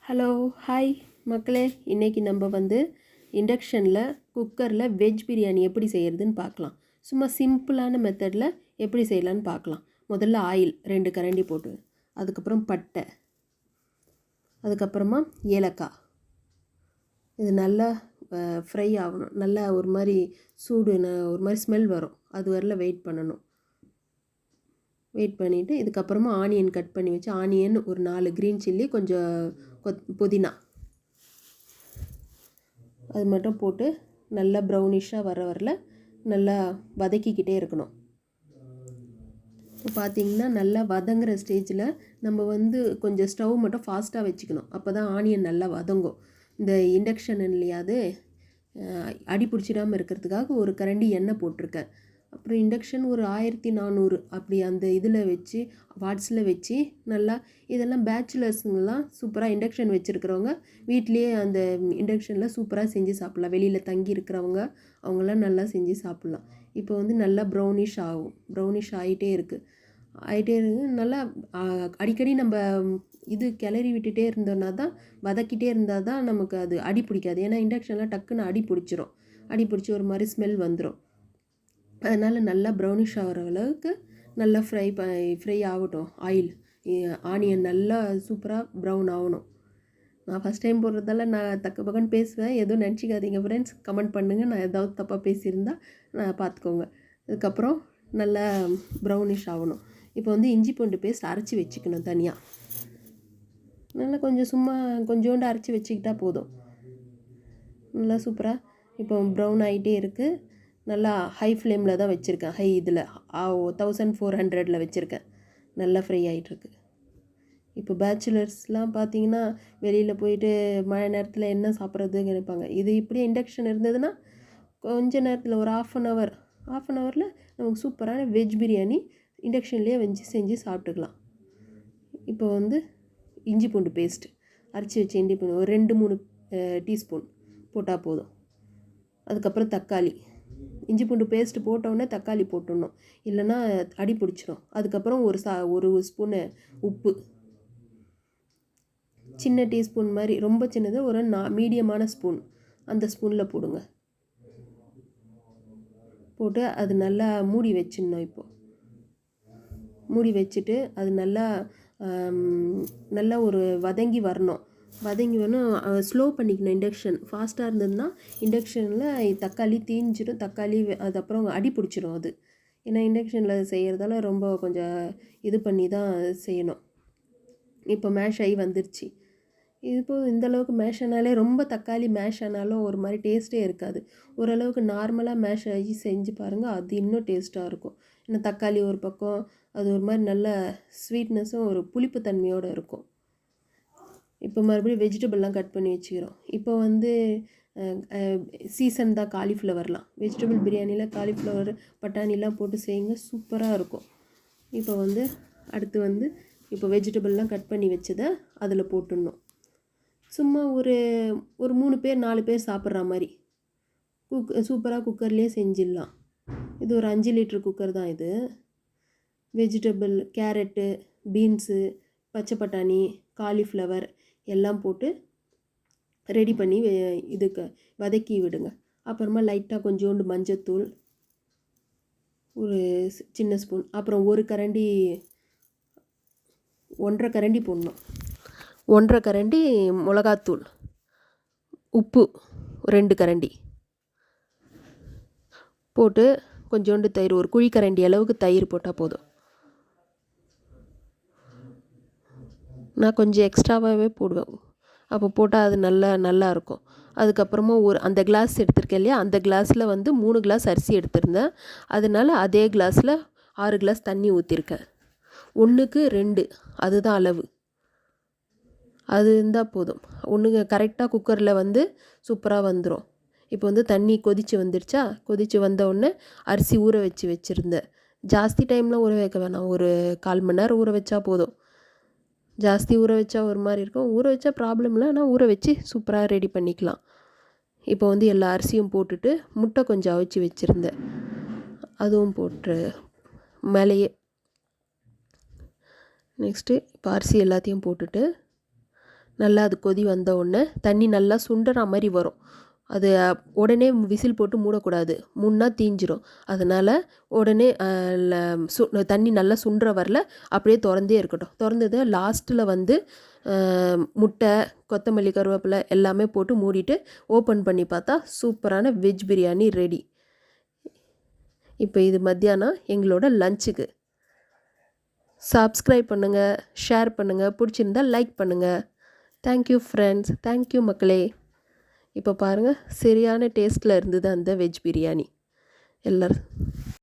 Hello hi மக்களே, இன்றைக்கி நம்ம இண்டக்ஷனில் குக்கரில் வெஜ் பிரியாணி எப்படி செய்கிறதுன்னு பார்க்கலாம். சும்மா சிம்பிளான மெத்தடில் எப்படி செய்யலான்னு பார்க்கலாம். முதல்ல ஆயில் 2 கரண்டி போட்டு, அதுக்கப்புறம் பட்டை, அதுக்கப்புறமா ஏலக்காய். இது நல்லா ஃப்ரை ஆகணும். நல்லா ஒரு மாதிரி சூடு, ஒரு மாதிரி ஸ்மெல் வரும். அது வரல வெயிட் பண்ணணும். வெயிட் பண்ணிவிட்டு இதுக்கப்புறமா ஆனியன் கட் பண்ணி வச்சு, ஆனியன் ஒரு 4 க்ரீன் சில்லி, கொஞ்சம் புதினா, அது மட்டும் போட்டு நல்லா ப்ரௌனிஷாக வரல நல்லா வதக்கிக்கிட்டே இருக்கணும். பார்த்திங்கன்னா நல்லா வதங்குற ஸ்டேஜில் நம்ம கொஞ்சம் ஸ்டவ் மட்டும் ஃபாஸ்ட்டாக வச்சுக்கணும். அப்போ தான் ஆனியன் நல்லா வதங்கும். இந்த இண்டக்ஷன் இல்லையாது அடி பிடிச்சிடாமல் இருக்கிறதுக்காக ஒரு கரண்டி எண்ணெய் போட்டிருக்கேன். அப்புறம் இண்டக்ஷன் ஒரு 1400 அப்படி அந்த இதில் வச்சு வாட்ஸில் வச்சு நல்லா இதெல்லாம் பேச்சுலர்ஸுங்கெல்லாம் சூப்பராக இண்டக்ஷன் வச்சுருக்கிறவங்க வீட்லேயே அந்த இண்டக்ஷனில் சூப்பராக செஞ்சு சாப்பிட்லாம். வெளியில் தங்கி இருக்கிறவங்க அவங்களாம் நல்லா செஞ்சு சாப்பிட்லாம். இப்போ நல்லா ப்ரௌனிஷ் ஆகும். ப்ரௌனிஷ் ஆகிட்டே இருக்குது. நல்லா அடிக்கடி நம்ம இது கிளறி விட்டுட்டே இருந்தோன்னா தான், வதக்கிட்டே இருந்தால் தான் நமக்கு அது அடி பிடிக்காது. ஏன்னா இண்டக்ஷனில் டக்குன்னு அடி பிடிச்சிரும். அடி பிடிச்சி ஒரு மாதிரி ஸ்மெல் வந்துடும். அதனால் நல்லா ப்ரௌனிஷ் ஆகிற அளவுக்கு நல்லா ஃப்ரை ஆகட்டும். ஆனியன் நல்லா சூப்பராக ப்ரௌன் ஆகணும். நான் ஃபஸ்ட் டைம் போடுறதால நான் தக்க பக்கன்னு பேசுவேன். எதுவும் நினச்சிக்காதீங்க ஃப்ரெண்ட்ஸ். கமெண்ட் பண்ணுங்கள். நான் ஏதாவது தப்பாக பேசியிருந்தால் நான் பார்த்துக்கோங்க. அதுக்கப்புறம் நல்லா ப்ரௌனிஷ் ஆகணும். இப்போ இஞ்சி பூண்டு பேஸ்ட் அரைச்சி வச்சுக்கணும் தனியாக. நல்லா சும்மா கொஞ்சோண்டு அரைச்சி வச்சுக்கிட்டா போதும். நல்லா சூப்பராக இப்போ ப்ரௌன் ஆகிட்டே இருக்குது. நல்லா ஹை ஃப்ளேமில் தான் வச்சுருக்கேன். இதில் 1400 வச்சுருக்கேன். நல்லா ஃப்ரை ஆகிட்டுருக்கு. இப்போ பேச்சுலர்ஸ்லாம் பார்த்திங்கன்னா வெளியில் போயிட்டு மழை நேரத்தில் என்ன சாப்பிட்றதுன்னு நினைப்பாங்க. இது இப்படியே இண்டக்ஷன் இருந்ததுன்னா கொஞ்ச நேரத்தில் ஒரு ஆஃப் அன் ஹவரில் நமக்கு சூப்பரான வெஜ் பிரியாணி இண்டக்ஷன்லேயே செஞ்சு சாப்பிட்டுக்கலாம். இப்போ இஞ்சி பூண்டு பேஸ்ட்டு அரைச்சி வச்சு இஞ்சி பூண்டு ஒரு 2-3 டீஸ்பூன் போட்டால் போதும். அதுக்கப்புறம் தக்காளி, இஞ்சி பூண்டு பேஸ்ட்டு போட்டோடனே தக்காளி போட்டுடணும், இல்லைன்னா அடி பிடிச்சிடும். அதுக்கப்புறம் ஒரு ஸ்பூனு உப்பு, சின்ன டீஸ்பூன் மாதிரி, ரொம்ப சின்னது ஒரு மீடியமான ஸ்பூன், அந்த ஸ்பூனில் போடுங்க. போட்டு அது நல்லா மூடி வச்சிடணும். இப்போது மூடி வச்சுட்டு அது நல்லா ஒரு வதங்கி வரணும். ஸ்லோ பண்ணிக்கணும். இண்டக்ஷன் ஃபாஸ்ட்டாக இருந்ததுன்னா இண்டக்ஷனில் தக்காளி தீஞ்சிடும். அது அப்புறம் அடி பிடிச்சிடும் அது. ஏன்னா இண்டக்ஷனில் செய்கிறதால ரொம்ப கொஞ்சம் இது பண்ணி தான் செய்யணும். இப்போ மேஷ் ஆகி வந்துருச்சு. இந்தளவுக்கு மேஷ் ஆனாலே, ரொம்ப தக்காளி மேஷ் ஆனாலும் ஒரு மாதிரி டேஸ்ட்டே இருக்காது. ஓரளவுக்கு நார்மலாக மேஷ் ஆகி செஞ்சு பாருங்கள், அது இன்னும் டேஸ்ட்டாக இருக்கும். ஏன்னா தக்காளி ஒரு பக்கம் அது ஒரு மாதிரி நல்ல ஸ்வீட்னஸும் ஒரு புளிப்பு தன்மையோடு இருக்கும். இப்போ மறுபடியும் வெஜிடபிள்லாம் கட் பண்ணி வச்சுக்கிறோம். இப்போ சீசன் தான் காலிஃப்ளவர்லாம். வெஜிடபிள் பிரியாணியில் காலிஃப்ளவர் பட்டாணிலாம் போட்டு செய்யுங்க, சூப்பராக இருக்கும். இப்போ அடுத்து இப்போ வெஜிடபிள்லாம் கட் பண்ணி வச்சதை அதில் போட்டுடணும். சும்மா ஒரு 3 பேர் 4 பேர் சாப்பிட்ற மாதிரி சூப்பராக குக்கர்லேயே செஞ்சிடலாம். இது ஒரு 5 லிட்டர் குக்கர் தான் இது. வெஜிடபிள், கேரட்டு, பீன்ஸு, பச்சை பட்டாணி, காலிஃப்ளவர் எல்லாம் போட்டு ரெடி பண்ணி இதுக்கு வதக்கி விடுங்க. அப்புறமா லைட்டாக கொஞ்சோண்டு மஞ்சத்தூள், ஒரு சின்ன ஸ்பூன், அப்புறம் 1 கரண்டி 1.5 கரண்டி போடணும். 1.5 கரண்டி மிளகாத்தூள், உப்பு 2 கரண்டி போட்டு கொஞ்சோண்டு தயிர், ஒரு குழிக்கரண்டி அளவுக்கு தயிர் போட்டால் போதும். நான் கொஞ்சம் எக்ஸ்ட்ராவாகவே போடுவேன். அப்போ போட்டால் அது நல்லா இருக்கும். அதுக்கப்புறமா அந்த கிளாஸ் எடுத்திருக்கேன் இல்லையா, அந்த கிளாஸில் 3 கிளாஸ் அரிசி எடுத்திருந்தேன். அதனால் அதே கிளாஸில் 6 கிளாஸ் தண்ணி ஊற்றிருக்கேன். 1க்கு 2 அதுதான் அளவு. அது இருந்தால் போதும். கரெக்டாக குக்கரில் சூப்பராக வந்துடும். இப்போ தண்ணி கொதித்து வந்துருச்சா, கொதித்து வந்தவுடனே அரிசி ஊற வச்சுருந்தேன். ஜாஸ்தி டைமில் ஊற வைக்க வேணாம், ஒரு 1/4 மணி நேரம் ஊற வச்சா போதும். ஜாஸ்தி ஊற வச்சா ஒரு மாதிரி இருக்கும். ஊற வச்சா ப்ராப்ளம் இல்லை, ஆனால் ஊற வச்சு சூப்பராக ரெடி பண்ணிக்கலாம். இப்போ எல்லா அரிசியும் போட்டுட்டு முட்டை கொஞ்சம் அவிச்சு வச்சுருந்தேன், அதுவும் போட்டு மேலேயே. நெக்ஸ்ட்டு இப்போ அரிசி எல்லாத்தையும் போட்டுட்டு நல்லா அது கொதி வந்த உடனே தண்ணி நல்லா சுண்டுற மாதிரி வரும். அது உடனே விசில் போட்டு மூடக்கூடாது, மூடினா தீஞ்சிரும். அதனால் உடனே தண்ணி நல்லா சுண்டுற வரல அப்படியே திறந்தே இருக்கட்டும். திறந்தது லாஸ்ட்டில் வந்து முட்டை, கொத்தமல்லி, கருவேப்பிலை எல்லாமே போட்டு மூடிட்டு ஓப்பன் பண்ணி பார்த்தா சூப்பரான வெஜ் பிரியாணி ரெடி. இப்போ இது மத்தியானம் எங்களோட லஞ்சுக்கு. சப்ஸ்கிரைப் பண்ணுங்கள், ஷேர் பண்ணுங்கள், பிடிச்சிருந்தால் லைக் பண்ணுங்கள். தேங்க்யூ ஃப்ரெண்ட்ஸ், தேங்க்யூ மக்களே. இப்போ பாருங்கள், சரியான டேஸ்ட்டில் இருந்தது அந்த வெஜ் பிரியாணி. எல்லோரும்